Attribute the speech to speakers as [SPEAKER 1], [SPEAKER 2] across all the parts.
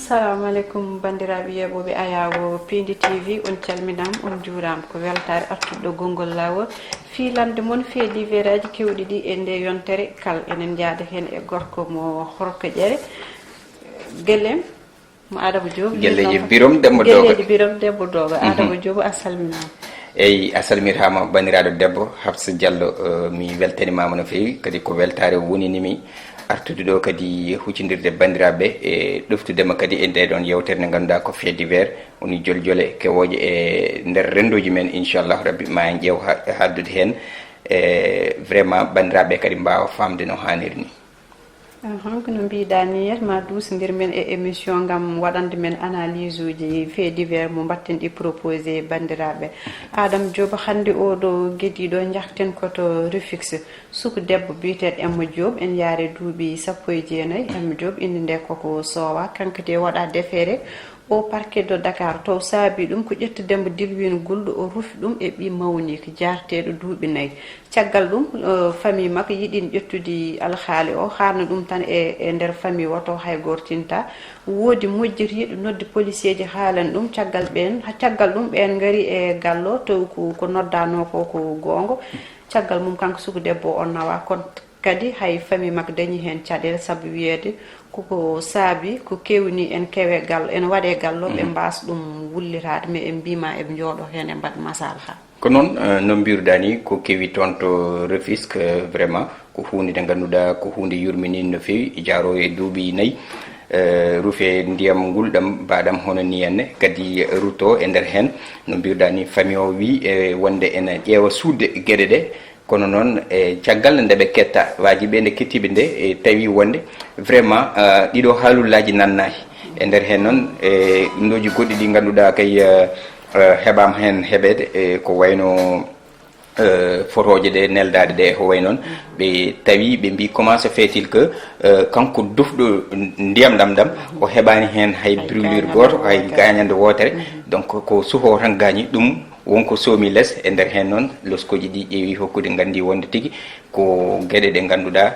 [SPEAKER 1] assalamu alaikum bandiraɓe yeɓoɓe ayawo Pindi TV on calminam on juuram ko weltare artuɗo gongol lawol filande moon fee diveraji kewɗi ɗi e nde yontere kal enen jaada hen e gorko mo horko ƴere guellem mo Adama Diop
[SPEAKER 2] gelleji birom debbo doga
[SPEAKER 1] gelleji birom debbo doga Adama Diop a salminama
[SPEAKER 2] eyyi a salmitama bandiraɗo debbo Hafsa Diallo mi weltanimama no fewi kadi ko weltare woninimi artude ɗo kadi huccidirde bandiraɓe e ɗoftudema kadi e nde ɗon yewtere nde ganduɗa ko fait divers woni joljole kewoje e nder rendoji men inchallahu rabbi ma en ƴeew haddude hen vraiment bandiraɓe kadi mbawa famde no hanniri ni
[SPEAKER 1] ko no mbiɗa ni ma duusodir men e émission gam waɗande men analyse uji fait divers mo mbatten ɗi proposé bandiraɓe Adama Diop hande oɗo gueɗiɗo jahten koto Rufisque suku debbo biteɗo Emma Diop en yaare duuɓi 19 Emma Diop inde nde koko sowa kanko de waɗa defere au parquet de Dakar to saabi ɗum ko ƴettudembo dilwino gulɗo o rufi ɗum e ɓi mawni ko jarteɗo duuɓi 4 caggal ɗum famille makko yiɗino ƴettude alhaali o harna ɗum tan e nder famille o to hay gortinta woodi mojjiriɗo nodde policier ji haalan ɗum caggal ɗum ɓen gaari e gallo to ko noddano ko gonga caggal mum kanko suku debbo on nawa kono kadi hay famille makko dañi hen caɗele saabu wiyede koko saabi ko kewni en kewe gallo en waɗe gallo ɓe mbasa ɗum wullirade mais en mbima eɓe jooɗo hen e mbaɗa masalaha
[SPEAKER 2] ko noon no mbiruɗa ni ko kewi toon to Rufisque vraiment ko hunde nde ganduɗa ko hunde yurminide no fewi jaro e duuɓi 4 ruufe ndiyam ngulɗam mbaɗam hono ni henne kadi ruto e nder hen no mbiruɗa ni famille o wi e wonde ene ƴeewa suudde gueɗe ɗe kono noon e caggal nde ɓe ketta waji ɓe nde kettiɓe nde e tawi wonde vraiment ɗiɗo haalullaji nannahi e nder hen noon e ɗumɗoji goɗɗi ɗi ganduɗa kay heɓama hen heɓede ko wayno photoje ɗe neldade ɗe ko way noon ɓe tawi ɓe mbi comment se fait il que kanko dufɗo ndiyam ɗam o heɓani hen hay brûlure goto hay gañande wotere donc ko suuho tan gañi ɗum wonko soomi less e nder hen noon loskoji ɗi ƴeewi hokkude gandi wonde tigui ko gueɗe ɗe ganduɗa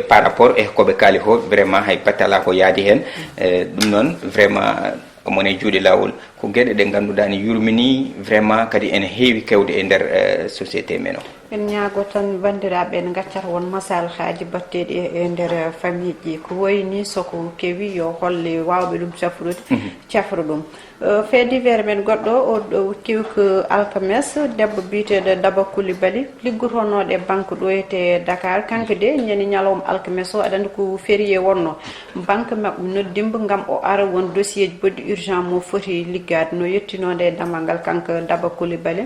[SPEAKER 2] par rapport e koɓe kaali ko vraiment hay batte ala ko yaadi hen ɗum noon vraiment mone juuɗe lawol ko gueɗe ɗe ganduɗa ne yurmini vraiment kadi ene heewi kewde e nder société men o
[SPEAKER 1] en ñaago tan bandiraɓe ne gaccata won masalahaji batteɗi e nder famille ji ko wayni soko kewi yo holle wawɓe ɗum cafrude ɗum fait divers men goɗɗo o kewi ko alkames debbo biteɗo Daba Coulibaly liggotonoɗo e banque ɗoyete Dakar kanko de ñande ñalawma alkames o aɗa andi ko férié wonno banque mabɓe noddimbo gam o ara won dossier ji bodɗi urgent mo foti liggade no yettinode e damal ngal kanko Daba Coulibaly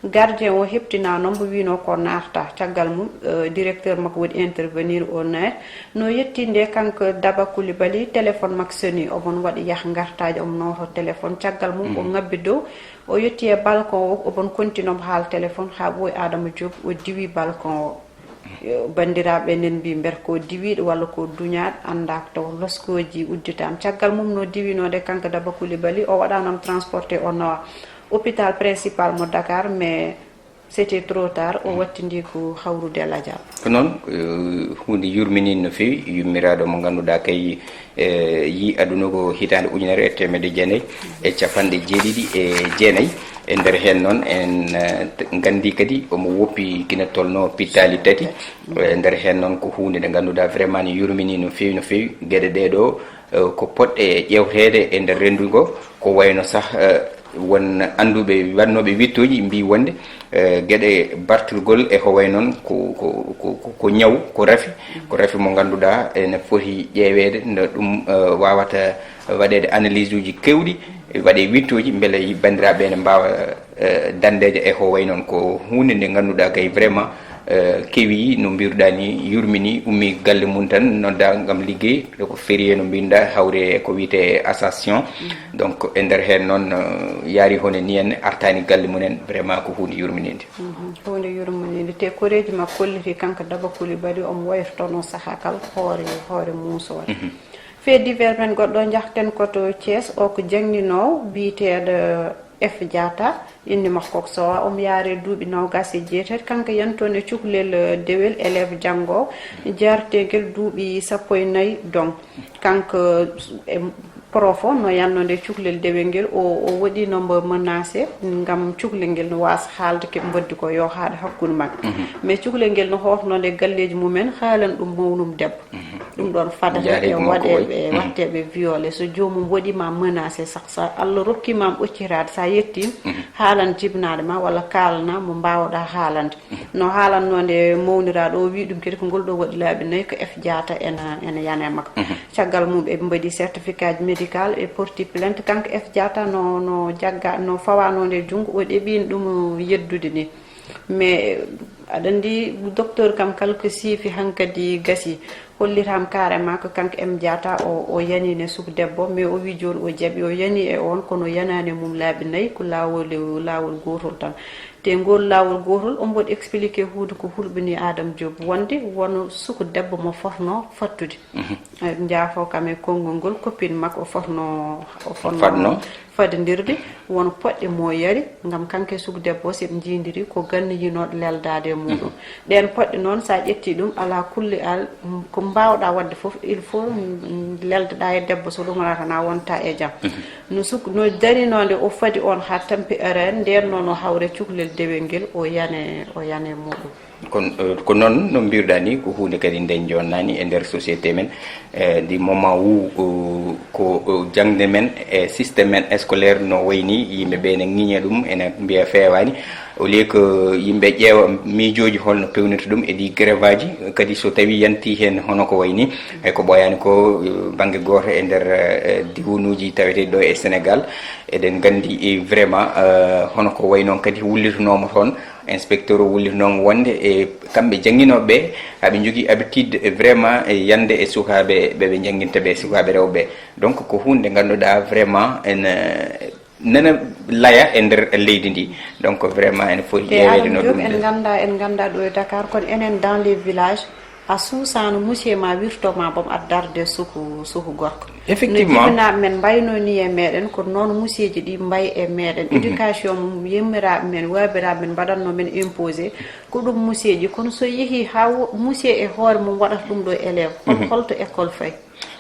[SPEAKER 1] gardien o heptina nombo wino ko narta caggal mum directeur makko waɗi intervenir o naat no yettinde kanko Daba Coulibaly téléphone makko soni omon waɗi yah gartaji omo noto téléphone caggal mum o ngabbi dow o yetti e balcon o omon continue haal téléphone ha ɓooyi Adama Diop o diwi balcon o bandiraɓe nen mbi ber ko diwiɗo walla ko duñaɗo anda taw loskoji udditama caggal mum no diwinode kanko Daba Coulibaly o waɗanam transporté o nawa hôpital principal mo Dakar mais c'était trop tard o wattindi ko hawrude Ladial
[SPEAKER 2] ko noon hunde yurminide no fewi yummiraɗo mo ganduɗa kay yi aduna ko hitande 1990 e capanɗe 7 e nder hen noon en gandi kadi omo woppi kina tolno pittali 3 e nder hen noon ko hunde nde ganduɗa vraiment ne yurmini no fewi gueɗe ɗeɗo ko poɗɗe ƴewtede e nder rendu ngo ko wayno sah won anduɓe wannoɓe wittoji mbi wonde gueɗe bartirgol e ko way noon ko ñaw ko rafi mo ganduɗa ene foti ƴeewede no ɗum wawata waɗede analyse uji kewɗi waɗe wittoji beele bandiraɓe ne mbawa dandeje e ko way noon ko hunde nde ganduɗa kay vraiment kewi no mbiruɗa ni yurmini ummi galle mum tan nodda gam liggey ko férié no mbinda hawre ko wiyete association donc e nder hen noon yaari hono ni en artani galle mumen vraiment ko hunde yurminide
[SPEAKER 1] hunde yurminide te koreji ma kolliti kanko Daba Coulibaly omo waytono saaha kala hoore muusore fait divers men goɗɗo jahten koto Thiès o ko jangninowo biteɗo F Diatta indi makko ko sowa omo yaare duuɓi 27 kanko yantone cukalel dewel élève janggo jartegel duuɓi 14 donc kanko prof no yannode cukalel dewel ngel o waɗi nombo menacé ngam cukalel ngel no wasa haalde ke mboddi ko yo haɗa hakkude mabɓe mais cukalel ngel no hotnode galleji mumen haalan ɗum mawnum debbo ɗum ɗon fadata e waɗeɓe watteɓe violé so jomum waɗima menacé sak sa Allah rokkimama ɓoccirade sa yettima haalan jibnade ma walla kalana mo mbawɗa haalande no haalannode mawniraɗo o wi ɗum kadi ko ngol ɗo waɗi laaɓi 4 ko F Diatta ene yana makko caggal mum ɓe mbaɗi certificat ji médical e porti plainte kanko F Diatta no jagga no fawanode junggo o ɗeɓino ɗum yeddude ni mais aɗa andi docteur kam kala ko siifi hankkadi gasi hollitama carrément ko kanko M Diatta o yanine suku debbo mais o wi joni o jaaɓi o yani e on kono yanani mum laaɓi 4 ko lawol gotol tan te ngol lawol gotol on mboɗi expliqué hunde ko hulɓini Adama Diop wonde wono suku debbo mo fotno fattude jaafo kam e konngol ngol copine makko o fotno fadodirde wono poɗɗe mo yari ngam kanke suku debbo seɓe jindiri ko ganniyinoɗo leldade e muɗum ɗen poɗɗe noon sa ƴetti ɗum ala kulli al ko mbawɗa wadde foof il faut leldeɗa e debbo so ɗum wona tan a wonta e jaam no darinode o fadi on ha tampi arani nden noon o hawre cukalel dewel ngel o yane muɗum
[SPEAKER 2] ko noon no mbiruɗa ni ko hunde kadi nden jonnani e nder société men du moment où ko jangde men e systéme men scolaire no wayni yimɓeɓe ne ŋiña ɗum ene mbiya fewani au lieu que yimɓe ƴeewa miijoji holno pewnirta ɗum e ɗi grève aji kadi so tawi yanti hen hono ko wayni ko ɓoyani ko banggue goto e nder diwonuji taweteɗi ɗo e Sénégal eɗen gandi vraiment hono ko way noon kadi wullitanomo toon inspecteur o wullitanomo wonde e kamɓe jangguinoɓeɓe haɓe jogui habitude vraiment e yande e sukaɓe ɓeɓe jangguinta ɓe sukaɓe rewɓe donc ko hunde ganduɗa vraiment nana laya e nder leydi ndi donc vraiment ene foti ƴewede no ɗum
[SPEAKER 1] en ganda ɗo e Dakar kono enen dans les villages a suusano monsieur ma wirtoma bom aɗa darde suku gorko
[SPEAKER 2] effectivement
[SPEAKER 1] no jibinaɓe men mbayno ni e meɗen ko noon monsieur ji ɗi mbay e meɗen éducation mum yimmiraɓe men wabiraɓe men mbaɗanno men imposé ko ɗum monsieur ji kono so yeehi ha monsieur e hoore mum waɗata ɗum ɗo élève holto école fayi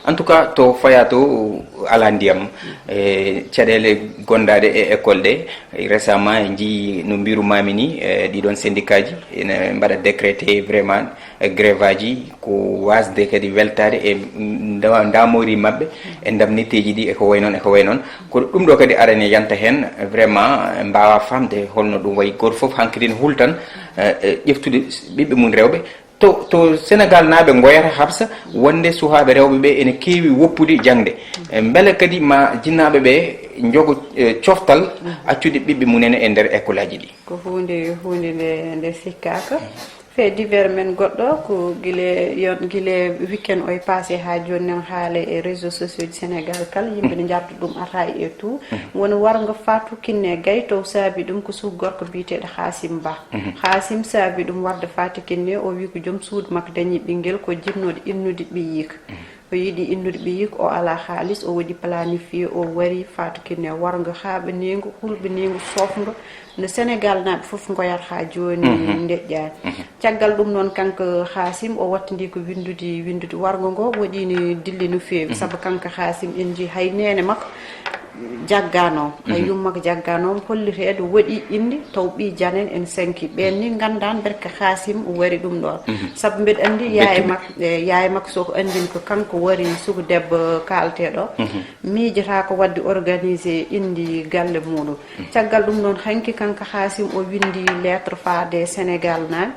[SPEAKER 2] en tout cas to faya to ala ndiyam e caɗele gondade e école ɗe récemment en jii no mbirumami ni ɗiɗon syndicat ji ene mbaɗa décrété vraiment grève aji ko wasde kadi weltade e damori mabɓe e ndamnitteji ɗi eko way noon kono ɗum ɗo kadi arane yanta hen vraiment mbawa famde holno ɗum wayi goto foof hankkadi ne hultan ƴeftude ɓiɓɓe mum rewɓe to Sénégal naaɓe goyata habsa wonde suhaɓe rewɓe ɓe ene keewi woppude jangde beele kadi ma jinnaɓe ɓe jogo coftal accude ɓiɓɓe mumen e nder école aji ɗi
[SPEAKER 1] ko hunde nde sikkaka fait divers men goɗɗo ko guile weekend oye passé ha joni en haala e réseaux sociaux du Sénégal kala yimɓe ne jarta ɗum atayi et tout woni warga Fatou Kiné Gaye to saabi ɗum ko suku gorko biteɗo Hasim Ba Hasim saabi ɗum warde Fatou Kiné o wi ko joom suudu makko dañi ɓinguel ko jinnoɗo innude ɓiyika o yiiɗi innude ɓiyika o ala haalis o waɗi planifié o wari Fatou Kiné warga haaɓanigo hulɓanigo sofgo no Sénégal naaɓe foof goyata ha joni deƴƴani caggal ɗum noon kanko Hasim o wattandi ko windude wargo ngo waɗini dilli no fewi saabu kanko Hasim en jii hay nene makko jaggano hay yummako jaggano hollitede waɗi inde taw ɓi janen en sanki ɓen ni gandan berka Hasim wari ɗum ɗon saabu mbeɗa andi yaye makko soko andini ko kanko wari suku debbo kalteɗo miijata ko wadde organisé indi galle muɗum caggal ɗum noon hanki kanko Hasim o windi lettre faade Sénégal nan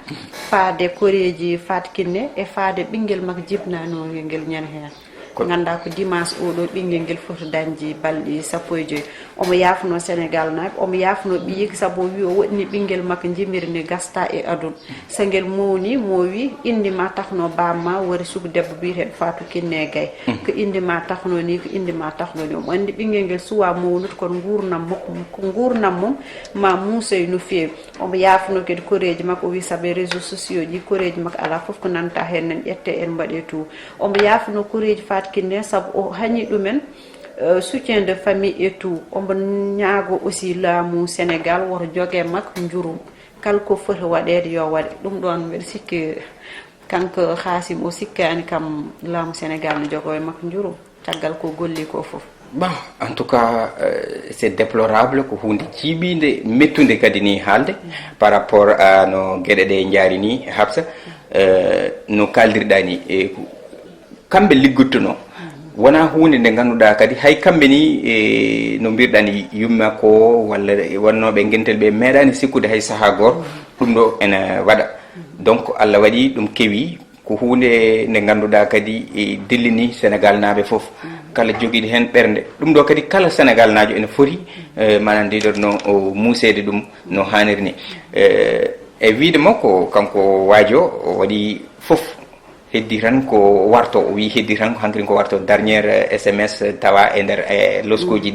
[SPEAKER 1] faade koreji Fatou Kiné e faade ɓinguel makko jibnanogel ngel ñande hen ganda ko dimanche oɗo ɓinguel ngel foti dañji balɗi 15 omo yafno Sénégal naaɓe omo yafno ɓiyiki saabu o wi o waɗini ɓinguel makko jimirni gasta e aduna so ngel mowni mo wi inde ma taxno bamma wari suku debbo biyeteɗo Fatou Kiné Gaye ko inde ma taxno ni ko inde ma taxno ni omo andi ɓinguel ngel suwa mownude kono gurnam mum ma muusoy no fewi omo yafno kadi koreji makko o wi saabu réseaux sociaux ji koreji makko ala foof ko nanta hen en ƴette en mbaɗe tout omo yafno koreji Fatou Kiné saabu o hañi ɗumen soutien de famille et tout ombo ñaago aussi laamu Sénégal woto jogue makko njurum kala ko foti waɗede yo waɗe ɗum ɗon mbeɗa sikki kanko Hasim o sikkani kam laamu Sénégal no jogo e makko njurum caggal ko golli ko foof.
[SPEAKER 2] Bon, en tout cas, c'est déplorable ko hunde ciɓide mettude kadi ni haalde par rapport à no gueɗe ɗe jaari ni Habsa no kaldirɗa ni kamɓe liggottono wona hunde nde ganduɗa kadi hay kamɓe ni no mbirɗa ni yumma ko walla wonnoɓe guentel ɓe meeɗani sikkude hay saaha goto ɗum ɗo ene waɗa donc Allah waɗi ɗum kewi ko hunde nde ganduɗa kadi dillini Sénégal naaɓe foof kala joguiɗo hen ɓerde ɗum ɗo kadi kala Sénégal najo ene foti manan ndiɗon no musede ɗum no hanniri ni e wiide makko kanko waajo o waɗi foof heddi tan ko warto o wi heddi tan hankkadi ko warto dernière SMS tawa e nder loskoji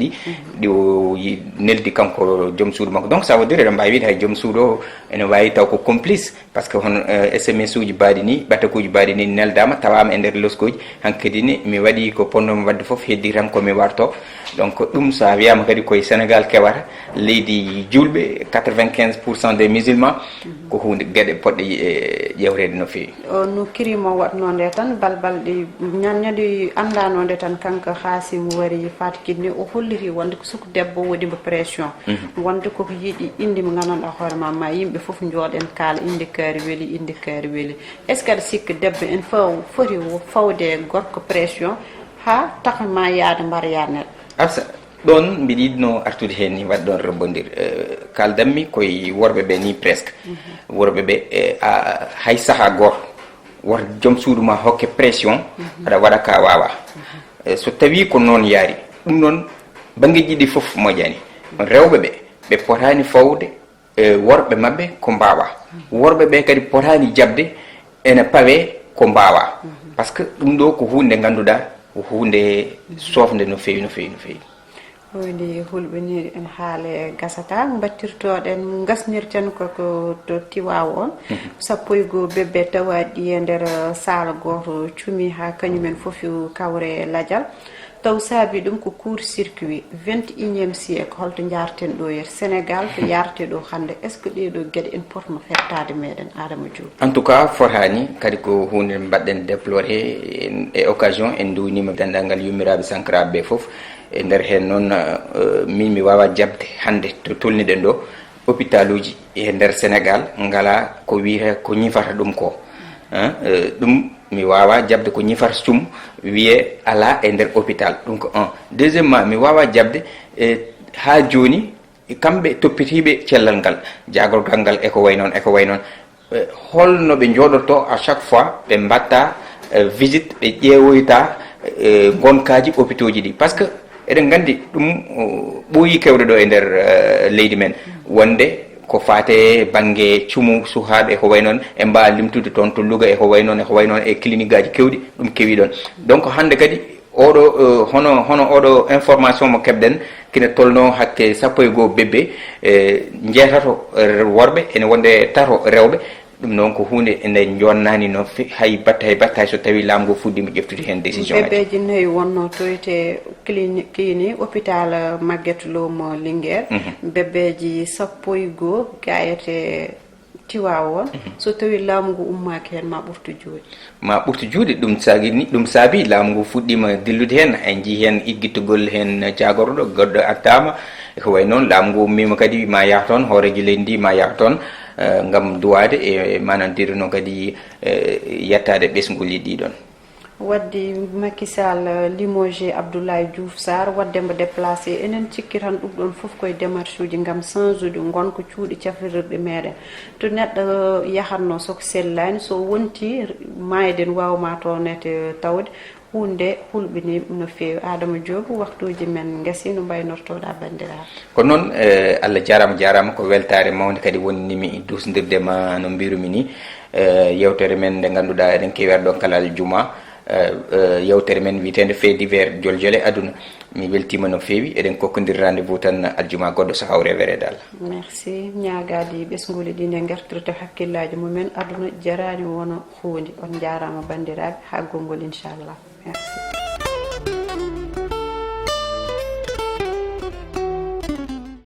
[SPEAKER 2] ɗi o neldi kanko joom suudu makko donc ça veut dire eɗen mbawi wiide hay joom suudu o ene wawi taw ko complice par ce que hon SMS uji mbaɗi ni ɓatakuji mbaɗi ni neldama tawama e nder loskoji hankkadi ni mi waɗi ko ponnomi wadde foof heddi tan komi warto donc ɗum sa wiyama kadi koye Sénégal kewata leydi julɓe 95% des musulmans ko hunde gueɗe poɗɗe ƴewrede no fewi
[SPEAKER 1] no kirimo watnode tan balbalɗe ñaññade andanode tan kanko Hasim wari fatikidni o holliri wonde ko suku debbo waɗimo pression wonde koko yiiɗi inde mo gandanɗa hoorema ma yimɓe foof jooɗen kaala inde kaari weeli est ce que aɗa sikka debbo en foti fawde gorko pression ha takma yaade mbar yaade
[SPEAKER 2] Absa ɗon mbiɗa yiɗno artude hen ni waɗa ɗon rebondir kaldanmi koye worɓe ɓe ni presque worɓe ɓe hay saaha goto wor joom suudu ma hokke pression aɗa waɗa ka wawa so tawi ko noon yaari ɗum noon banggueji ɗi foof moƴƴani rewɓe ɓe potani fawde worɓe mabɓe ko mbawa worɓe ɓe kadi potani jabde ene pawe ko mbawa par ce que ɗum ɗo ko hunde ganduɗa ko hunde sofde no fewi
[SPEAKER 1] woni hulɓiniri en haale gasata battirtoɗen gasnirten koko to Tivaouane on sappo e goho bebbe tawaɗi e nder sala goto cumi ha kañumen foof kawre ladial taw saabi ɗum ko court circuit 21e siècle holto jarten ɗo yer Sénégal to yarte ɗo hande est ce que ɗeɗo gueɗe en potno hettade meɗen Adama Diop
[SPEAKER 2] en tout cas fotani kadi ko hunde mbaɗɗen déploré e occasion en duwnima dendagal yummiraɓe sankaraɓe ɓe foof e nder hen noon min mi wawa jabde hande to tolniɗen ɗo hôpital uji e nder Sénégal ngala ko wiyata ko ñifata ɗum ko ɗum mi wawa jabde ko ñifata sum wiye ala e nder hôpital ɗum ko un deuxièmement mi wawa jabde ha joni kamɓe toppitiɓe cellal ngal jagorgal ngal eko way noon holno ɓe jooɗoto à chaque fois ɓe mbatta visite ɓe ƴeewoyta gonkaji hôpitaux ji ɗi par ce que eɗen gandi ɗum ɓooyi kewɗe ɗo e nder leydi men wonde ko fate banggue cuumu suhaɓe eko way noon e mbawa limtude toon to Louga eko way noon e clinique aji kewɗi ɗum kewi ɗon donc hande kadi oɗo hono oɗo information mo keɓɗen kine tolno hakke sappo e goho bebbe jeetato worɓe ene wonde tato rewɓe ɗum noon ko hunde nde jonnani no hay batta so tawi laamu fuɗɗima ƴeftude hen décision
[SPEAKER 1] bebbeji nayyi wonno toyte clinique hôpital Magatte Lô mo Linguére bebbeji sappo e goho gayete Tivaouane so tawi laamu ngu ummaki hen ma ɓurtu juuɗe ɗum saabi laamu ngu fuɗɗima dillude hen en jii hen igguittogol hen jagorɗo goɗɗo addama ko way noon laamu ngu ummima kadi ma yaha toon hooreji leydi ndi ma yaha toon ngam duwade e manandiri noon kadi yettade ɓesgol ɗiɗon waddi Macky Sall limogé Abdoulaye Diouf Sarr waddemo déplacé enen cikki tan ɗum ɗon foof koye démarche uji gam change ude gonko cuuɗi cafrirɗe meɗen to neɗɗo yahatno soko sellani so wonti mayden wawma toonete tawde hunde hulɓini no fewi Adama Diop waktuji men gasi no mbaynortoɗa bandiraɓe
[SPEAKER 2] ko noon Allah jarama ko weltare mawde kadi wonnimi dusdirdema no mbirumi ni yewtere men nde ganduɗa eɗen kewi ɗon kala aljuma yewtere men witende fait divers joljole aduna mi weltima no fewi eɗen kokkodir rendez-vous tan aljuma goɗɗo so hawre werede Allah
[SPEAKER 1] merci ñagadi ɓesguli ɗi nde gartirta hakkillaji mumen aduna jarani wona hunde on jarama bandiraɓe ha gongol inchallah merci